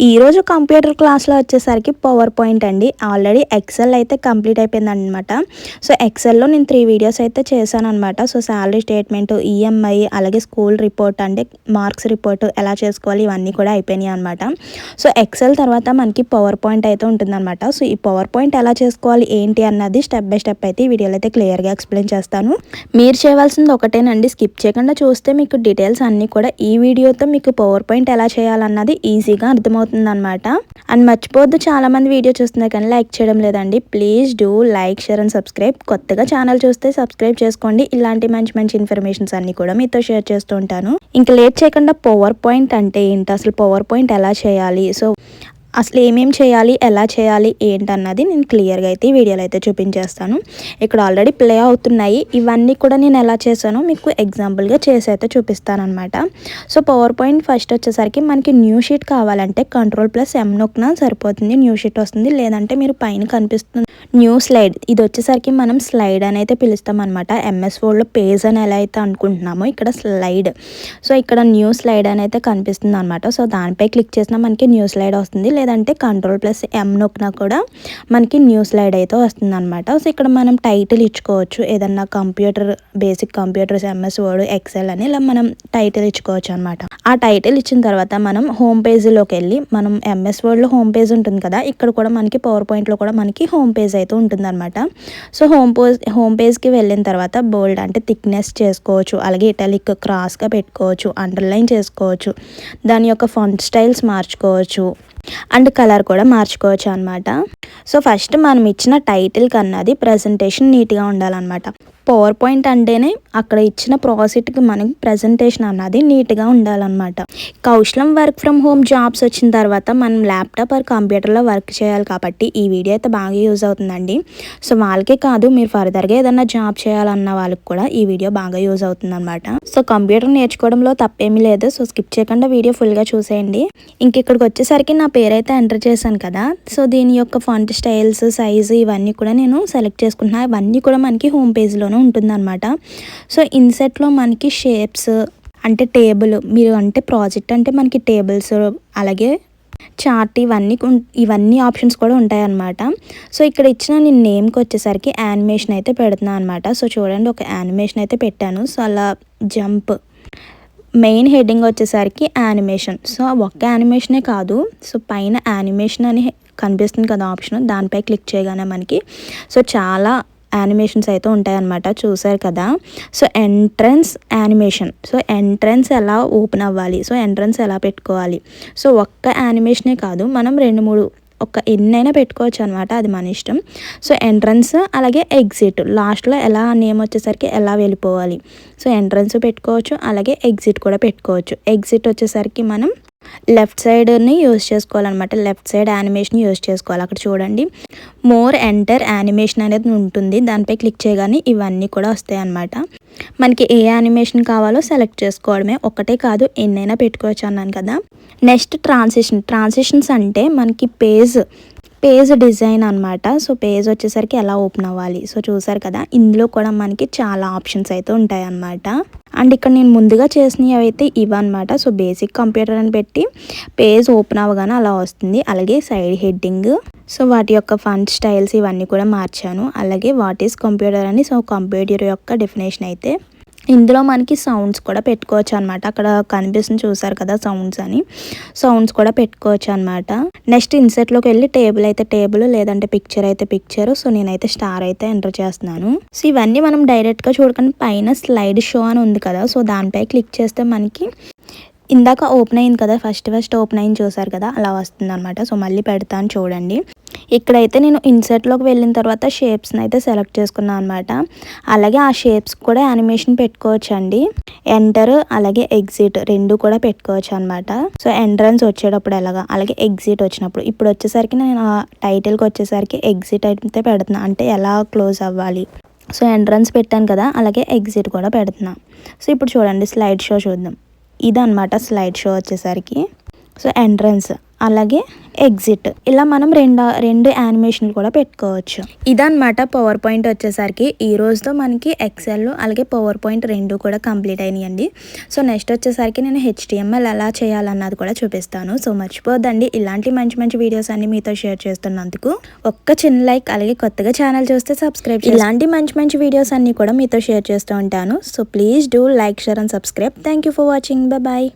ఈరోజు కంప్యూటర్ క్లాస్లో వచ్చేసరికి పవర్ పాయింట్ అండి. ఆల్రెడీ ఎక్సెల్ అయితే కంప్లీట్ అయిపోయిందనమాట. సో ఎక్సెల్లో నేను 3 వీడియోస్ అయితే చేశాననమాట. సో శాలరీ స్టేట్మెంట్, ఈఎంఐ, అలాగే స్కూల్ రిపోర్ట్ అంటే మార్క్స్ రిపోర్ట్ ఎలా చేసుకోవాలి ఇవన్నీ కూడా అయిపోయినాయి అనమాట. సో ఎక్సెల్ తర్వాత మనకి పవర్ పాయింట్ అయితే ఉంటుందన్నమాట. సో ఈ పవర్ పాయింట్ ఎలా చేసుకోవాలి ఏంటి అన్నది స్టెప్ బై స్టెప్ అయితే ఈ వీడియోలో అయితే క్లియర్గా ఎక్స్ప్లెయిన్ చేస్తాను. మీరు చేయవలసింది ఒకటేనండి, స్కిప్ చేయకుండా చూస్తే మీకు డీటెయిల్స్ అన్నీ కూడా ఈ వీడియోతో మీకు పవర్ పాయింట్ ఎలా చేయాలన్నది ఈజీగా అర్థమవుతుంది అనమాట. అండ్ మర్చిపోవద్దు, చాలా మంది వీడియో చూస్తున్నారు కానీ లైక్ చేయడం లేదండి. Please do like, share and subscribe. కొత్తగా ఛానల్ చూస్తే సబ్స్క్రైబ్ చేసుకోండి. ఇలాంటి మంచి మంచి ఇన్ఫర్మేషన్స్ అన్ని కూడా మీతో షేర్ చేస్తూ ఉంటాను. ఇంకా లేట్ చేయకుండా పవర్ పాయింట్ అంటే ఏంటి, అసలు పవర్ పాయింట్ ఎలా చేయాలి, సో అసలు ఏమేమి చేయాలి, ఎలా చేయాలి ఏంటన్నది నేను క్లియర్గా అయితే ఈ వీడియోలో అయితే చూపించేస్తాను. ఇక్కడ ఆల్రెడీ ప్లే అవుతున్నాయి. ఇవన్నీ కూడా నేను ఎలా చేశానో మీకు ఎగ్జాంపుల్గా చేసి అయితే చూపిస్తాను అనమాట. సో పవర్ పాయింట్ ఫస్ట్ వచ్చేసరికి మనకి న్యూ షీట్ కావాలంటే Ctrl+M నొక్కినా సరిపోతుంది, న్యూ షీట్ వస్తుంది. లేదంటే మీరు పైన కనిపిస్తుంది న్యూ స్లైడ్, ఇది వచ్చేసరికి మనం స్లైడ్ అని అయితే పిలుస్తాం అనమాట. MS Wordలో పేజ్ అని ఎలా అయితే అనుకుంటున్నామో ఇక్కడ స్లైడ్. సో ఇక్కడ న్యూ స్లైడ్ అని అయితే కనిపిస్తుంది అనమాట. సో దానిపై క్లిక్ చేసినా మనకి న్యూ స్లైడ్ వస్తుంది. లేదంటే Ctrl+M నొక్కినా కూడా మనకి న్యూ స్లైడ్ అయితే వస్తుంది అనమాట. సో ఇక్కడ మనం టైటిల్ ఇచ్చుకోవచ్చు, ఏదన్నా computer, basic computers, MS Word, Excel అని ఇలా మనం టైటిల్ ఇచ్చుకోవచ్చు అనమాట. ఆ టైటిల్ ఇచ్చిన తర్వాత మనం హోమ్ పేజీలోకి వెళ్ళి, మనం MS Wordలో హోమ్ పేజ్ ఉంటుంది కదా, ఇక్కడ కూడా మనకి పవర్ పాయింట్లో కూడా మనకి హోమ్ పేజ్ అయితే ఉంటుంది అనమాట. సో హోమ్ పేజ్కి వెళ్ళిన తర్వాత బోల్డ్ అంటే థిక్నెస్ చేసుకోవచ్చు, అలాగే ఇటాలిక్ క్రాస్గా పెట్టుకోవచ్చు, అండర్లైన్ చేసుకోవచ్చు, దాని యొక్క ఫాంట్ స్టైల్స్ మార్చుకోవచ్చు అండ్ కలర్ కూడా మార్చుకోవచ్చు అనమాట. సో ఫస్ట్ మనం ఇచ్చిన టైటిల్ కన్నది ప్రజెంటేషన్ నీట్గా ఉండాలన్నమాట. పవర్ పాయింట్ అంటేనే అక్కడ ఇచ్చిన ప్రాజెక్ట్కి మనకి ప్రజెంటేషన్ అన్నది నీట్గా ఉండాలన్నమాట. కౌశలం వర్క్ ఫ్రమ్ హోమ్ జాబ్స్ వచ్చిన తర్వాత మనం ల్యాప్టాప్ ఆర్ కంప్యూటర్లో వర్క్ చేయాలి కాబట్టి ఈ వీడియో అయితే బాగా యూజ్ అవుతుందండి. సో వాళ్ళకే కాదు, మీరు ఫర్దర్గా ఏదన్నా జాబ్ చేయాలన్న వాళ్ళకి కూడా ఈ వీడియో బాగా యూజ్ అవుతుంది అనమాట. సో కంప్యూటర్ నేర్చుకోవడంలో తప్పేమీ లేదు. సో స్కిప్ చేయకుండా వీడియో ఫుల్గా చూసేయండి. ఇంక ఇక్కడికి వచ్చేసరికి నా పేరైతే ఎంటర్ చేశాను కదా, సో దీని యొక్క ఫాంట్ స్టైల్స్, సైజు ఇవన్నీ కూడా నేను సెలెక్ట్ చేసుకుంటున్నా. ఇవన్నీ కూడా మనకి హోమ్ పేజ్లోనే ఉంటుందన్నమాట. సో ఇన్సెట్లో మనకి షేప్స్ అంటే టేబుల్, మీరు అంటే ప్రాజెక్ట్ అంటే మనకి టేబుల్స్, అలాగే చార్ట్, ఇవన్నీ ఆప్షన్స్ కూడా ఉంటాయన్నమాట. సో ఇక్కడ ఇచ్చిన నేను నేమ్కి వచ్చేసరికి యానిమేషన్ అయితే పెడుతున్నాను అనమాట. సో చూడండి, ఒక యానిమేషన్ అయితే పెట్టాను. సో అలా జంప్, మెయిన్ హెడ్డింగ్ వచ్చేసరికి యానిమేషన్. సో ఒక్క యానిమేషనే కాదు, సో పైన యానిమేషన్ అని కనిపిస్తుంది కదా ఆప్షన్, దానిపై క్లిక్ చేయగానే మనకి సో చాలా యానిమేషన్స్ అయితే ఉంటాయన్నమాట. చూసారు కదా. So entrance animation, so entrance ఎలా ఓపెన్ అవ్వాలి, సో ఎంట్రన్స్ ఎలా పెట్టుకోవాలి, సో ఒక్క యానిమేషనే కాదు, మనం 2-3 ఎన్నైనా పెట్టుకోవచ్చు అనమాట, అది మన ఇష్టం. సో ఎంట్రన్స్ అలాగే ఎగ్జిట్, లాస్ట్లో ఎలా నేమ్ వచ్చేసరికి ఎలా వెళ్ళిపోవాలి, సో ఎంట్రన్స్ పెట్టుకోవచ్చు, అలాగే ఎగ్జిట్ కూడా పెట్టుకోవచ్చు. ఎగ్జిట్ వచ్చేసరికి మనం లెఫ్ట్ సైడ్ని యూజ్ చేసుకోవాలన్నమాట, లెఫ్ట్ సైడ్ యానిమేషన్ యూజ్ చేసుకోవాలి. అక్కడ చూడండి మోర్ ఎంటర్ యానిమేషన్ అనేది ఉంటుంది, దానిపై క్లిక్ చేయగానే ఇవన్నీ కూడా వస్తాయి అన్నమాట. మనకి ఏ యానిమేషన్ కావాలో సెలెక్ట్ చేసుకోవడమే, ఒకటే కాదు ఎన్నైనా పెట్టుకోవచ్చు అన్నాను కదా. నెక్స్ట్ ట్రాన్సిషన్స్ అంటే మనకి పేజ్ డిజైన్ అనమాట. సో పేజ్ వచ్చేసరికి ఎలా ఓపెన్ అవ్వాలి, సో చూసారు కదా, ఇందులో కూడా మనకి చాలా ఆప్షన్స్ అయితే ఉంటాయి అన్నమాట. అండ్ ఇక్కడ నేను ముందుగా చేసినవి అయితే ఇవన్నమాట. సో బేసిక్ కంప్యూటర్ అని పెట్టి పేజ్ ఓపెన్ అవ్వగానే అలా వస్తుంది. అలాగే సైడ్ హెడ్డింగ్, సో వాటి యొక్క ఫాంట్ స్టైల్స్ ఇవన్నీ కూడా మార్చాను. అలాగే వాట్ ఈస్ కంప్యూటర్ అని, సో కంప్యూటర్ యొక్క డెఫినేషన్ అయితే ఇందులో మనకి సౌండ్స్ కూడా పెట్టుకోవచ్చు అనమాట. అక్కడ కనిపిస్తుంది చూసారు కదా సౌండ్స్ అని, సౌండ్స్ కూడా పెట్టుకోవచ్చు అనమాట. నెక్స్ట్ ఇన్సెట్లోకి వెళ్ళి టేబుల్ అయితే టేబుల్, లేదంటే పిక్చర్ అయితే పిక్చర్. సో నేనైతే స్టార్ అయితే ఎంటర్ చేస్తున్నాను. సో ఇవన్నీ మనం డైరెక్ట్గా చూడకుండా పైన స్లైడ్ షో అని ఉంది కదా, సో దానిపై క్లిక్ చేస్తే మనకి ఇందాక ఓపెన్ అయింది కదా, ఫస్ట్ ఓపెన్ అయింది చూసారు కదా, అలా వస్తుంది అనమాట. సో మళ్ళీ పెడతాను చూడండి. ఇక్కడైతే నేను ఇన్సర్ట్లోకి వెళ్ళిన తర్వాత షేప్స్ని అయితే సెలెక్ట్ చేసుకున్నాను అనమాట. అలాగే ఆ షేప్స్ కూడా యానిమేషన్ పెట్టుకోవచ్చు అండి. ఎంటర్ అలాగే ఎగ్జిట్ 2 కూడా పెట్టుకోవచ్చు అనమాట. సో ఎంట్రన్స్ వచ్చేటప్పుడు ఎలాగా, అలాగే ఎగ్జిట్ వచ్చినప్పుడు. ఇప్పుడు వచ్చేసరికి నేను టైటిల్కి వచ్చేసరికి ఎగ్జిట్ అయితే పెడుతున్నా, అంటే ఎలా క్లోజ్ అవ్వాలి. సో ఎంట్రన్స్ పెట్టాను కదా, అలాగే ఎగ్జిట్ కూడా పెడుతున్నా. సో ఇప్పుడు చూడండి స్లైడ్ షో చూద్దాం. ఇదన్నమాట స్లైడ్ షో వచ్చేసరికి. సో ఎంట్రన్స్ అలాగే ఎగ్జిట్ ఇలా మనం రెండు యానిమేషన్లు కూడా పెట్టుకోవచ్చు. ఇదన్నమాట పవర్ పాయింట్ వచ్చేసరికి ఈ రోజుతో మనకి ఎక్సెల్ అలాగే పవర్ పాయింట్ రెండు కూడా కంప్లీట్ అయినాయండి. సో నెక్స్ట్ వచ్చేసరికి నేను HTML ఎలా చేయాలన్నది కూడా చూపిస్తాను. సో మర్చిపోద్దండి, ఇలాంటి మంచి మంచి వీడియోస్ అన్ని మీతో షేర్ చేస్తున్నందుకు ఒక్క చిన్న లైక్, అలాగే కొత్తగా ఛానల్ చూస్తే సబ్స్క్రైబ్. ఇలాంటి మంచి మంచి వీడియోస్ అన్ని కూడా మీతో షేర్ చేస్తూ ఉంటాను. So please do like, share and subscribe. Thank you for watching. Bye.